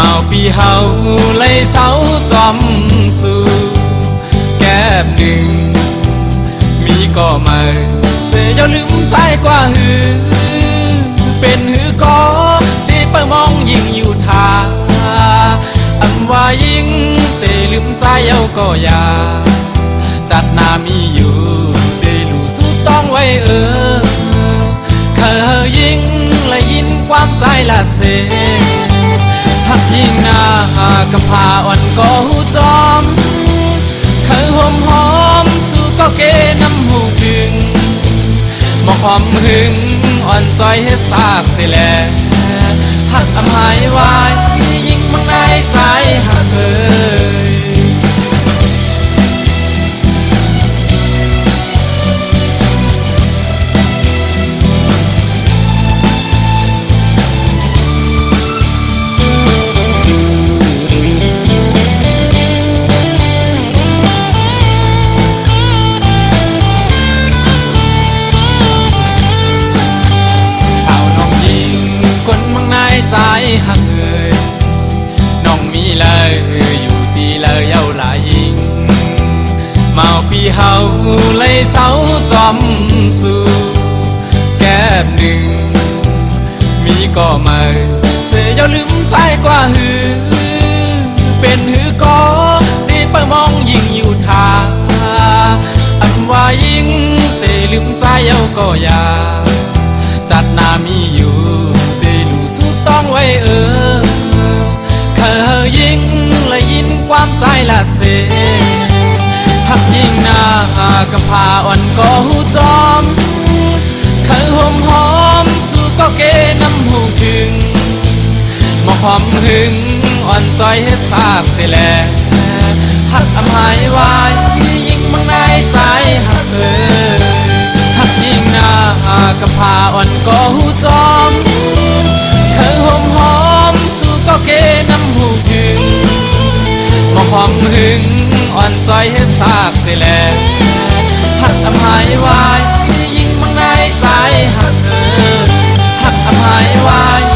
มาปีเฮาเลยเสาจอมสู่แก้มหนึ่งมีก็มาเสียอย่าลืมใจกว่าหือเป็นหือก็ที่เปิดมองยิ่งอยู่ทาอันว่ายิ่งแต่ลืมใจเอาก็อย่าจัดนามีอยู่ได้รู้สู้ต้องไว้เคยยิ่งและยินความใจละเสหักยิ่งหน้ากำพาอ่อนก็หูจอมเคยหอมหอมสู้ก็เกน้ำหูพึงบอกความหึงอ่อนจอยเฮ็ดซากเสียแลหักอำหายไว้ยิ่งมันในใจหักใจหักน้องมีเลยอยู่ตีเลยเย้าหลายยิงมาปีเฮาเลยเสาจอมสู่แก้มหนึ่งมีก็มาเสียอย่าลืมใจกว่าหือเป็นหือก็ตีเปิดมองยิ่งอยู่ทาอันว่ายิ่งแต่ลืมใจเย้าก็อย่าจัดนามีอยู่ต้องไว้เคยยิ่งและยินความใจละเสหักยิ่งหน้ากำพาอ่อนก็หูจอมเคยหอมหอมสู้ก็เกน้ำหูถึงมาความหึงอ่อนจอยเฮ็ดซากเสียแลหักอำหายไว้ยิ่งมั่งในใจหักยิ่งหน้ากำพาอ่อนก็หูจอมเคยหอมหอมสู้ก็เกน้ำหูถึงมาความหึงอ่อนจอยเฮ็ดซากเสียแลหักอำหายไว้ยิ่งมั่งในใจหักอำหายไว้